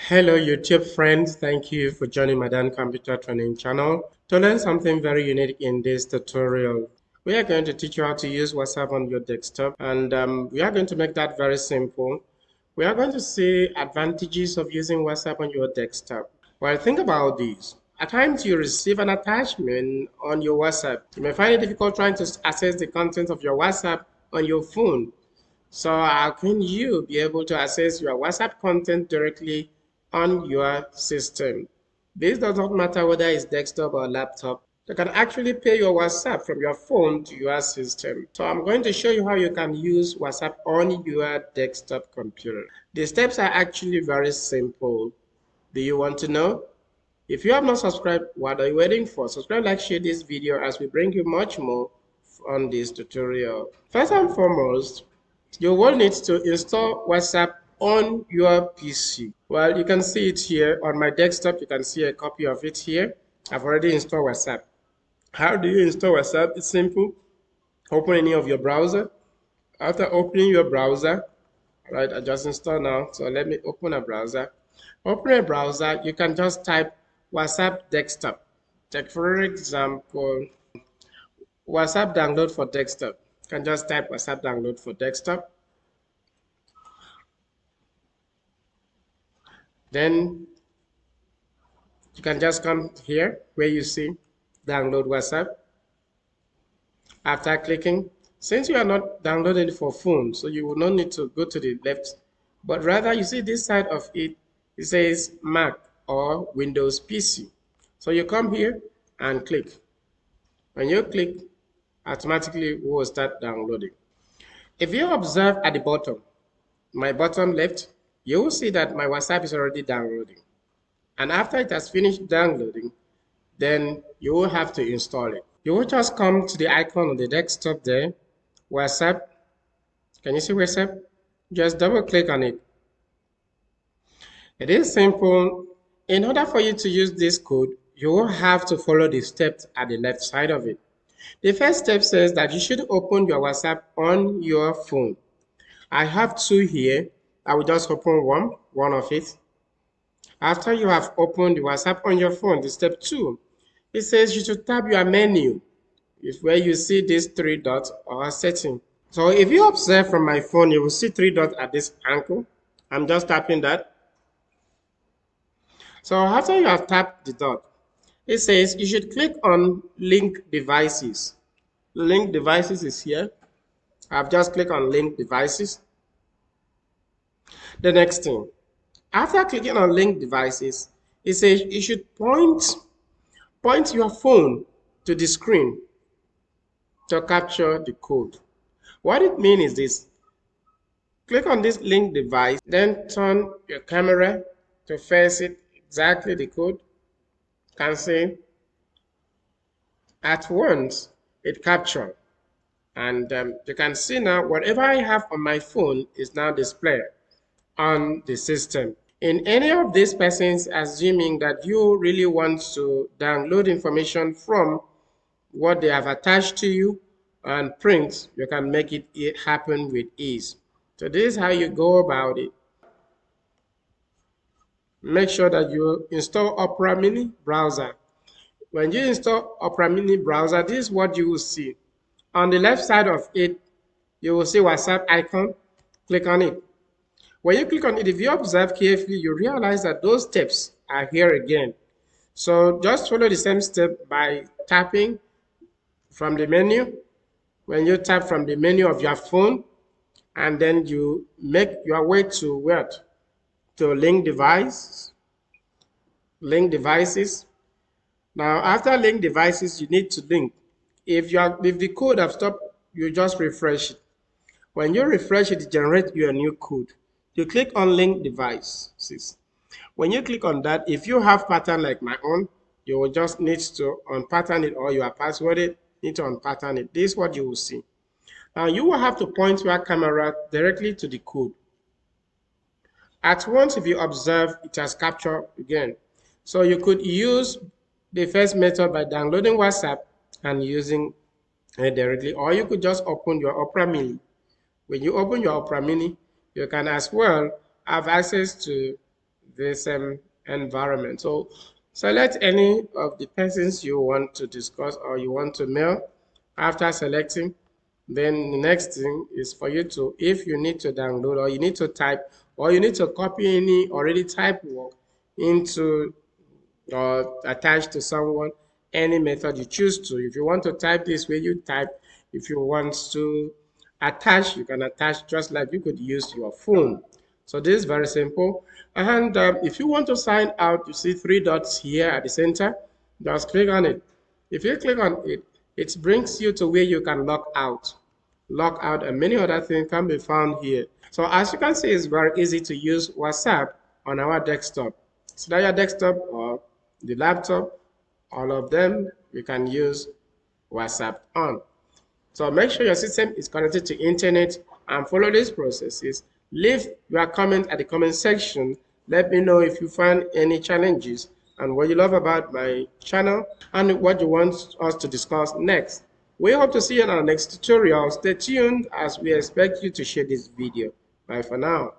Hello YouTube friends, thank you for joining my Dan Computer Training channel. To learn something very unique in this tutorial, we are going to teach you how to use WhatsApp on your desktop, and we are going to make that very simple. We are going to see advantages of using WhatsApp on your desktop. Well, think about this. At times you receive an attachment on your WhatsApp. You may find it difficult trying to access the content of your WhatsApp on your phone. So how can you be able to access your WhatsApp content directly on your system? This does not matter whether it's desktop or laptop. You can actually pay your WhatsApp from your phone to your system. So I'm going to show you how you can use WhatsApp on your desktop computer. The steps are actually very simple. Do you want to know? If you have not subscribed, what are you waiting for? Subscribe, like, share this video as we bring you much more on this tutorial. First and foremost, you will need to install WhatsApp on your PC. Well, you can see it here on my desktop. You can see a copy of it here. I've already installed WhatsApp. How do you install WhatsApp? It's simple. Open any of your browser. After opening your browser, right, I just installed now. So let me open a browser. Open a browser, you can just type WhatsApp desktop. Take for example, WhatsApp download for desktop. You can just type WhatsApp download for desktop. Then you can just come here where you see download WhatsApp. After clicking, since you are not downloading it for phone, so you will not need to go to the left, but rather you see this side of it, it says Mac or Windows PC. So you come here and click. When you click, automatically we will start downloading. If you observe at the bottom, my bottom left, you will see that my WhatsApp is already downloading. And after it has finished downloading, then you will have to install it. You will just come to the icon on the desktop there, WhatsApp. Can you see WhatsApp? Just double click on it. It is simple. In order for you to use this code, you will have to follow the steps at the left side of it. The first step says that you should open your WhatsApp on your phone. I have two here. I will just open one of it. After you have opened the WhatsApp on your phone, the step 2, it says you should tap your menu. It's where you see these 3 dots or setting. So if you observe from my phone, you will see 3 dots at this angle. I'm just tapping that. So after you have tapped the dot, it says you should click on link devices. Link devices is here. I've just clicked on link devices. The next thing, after clicking on link devices, it says you should point your phone to the screen to capture the code. What it means is this. Click on this link device, then turn your camera to face it exactly the code. You can see at once it captured. And you can see now whatever I have on my phone is now displayed on the system. In any of these persons, assuming that you really want to download information from what they have attached to you and print, you can make it happen with ease. So this is how you go about it. Make sure that you install Opera Mini browser. When you install Opera Mini browser, this is what you will see. On the left side of it, you will see WhatsApp icon. Click on it. When you click on it, if you observe carefully, you realize that those steps are here again. So just follow the same step by tapping from the menu. When you tap from the menu of your phone, and then you make your way to what? To link devices. Now after link devices, you need to link. If the code have stopped, you just refresh it. When you refresh it, it generates you a new code. You click on link devices. When you click on that, if you have pattern like my own, you will just need to unpattern it, or you are passworded, need to unpattern it. This is what you will see. Now you will have to point your camera directly to the code. At once, if you observe, it has captured again. So you could use the first method by downloading WhatsApp and using it directly, or you could just open your Opera Mini. When you open your Opera Mini, you can as well have access to this environment. So select any of the persons you want to discuss or you want to mail. After selecting, then the next thing is for you to, if you need to download or you need to type or you need to copy any already typed work into or attach to someone, any method you choose to. If you want to type this way, you type. If you want to attach, you can attach just like you could use your phone. So this is very simple. And if you want to sign out, you see three dots here at the center. Just click on it. If you click on it, it brings you to where you can log out. Log out and many other things can be found here. So as you can see, it's very easy to use WhatsApp on our desktop. So that your desktop or the laptop, all of them, you can use WhatsApp on. So make sure your system is connected to internet and follow these processes. Leave your comment at the comment section. Let me know if you find any challenges and what you love about my channel and what you want us to discuss next. We hope to see you in our next tutorial. Stay tuned as we expect you to share this video. Bye for now.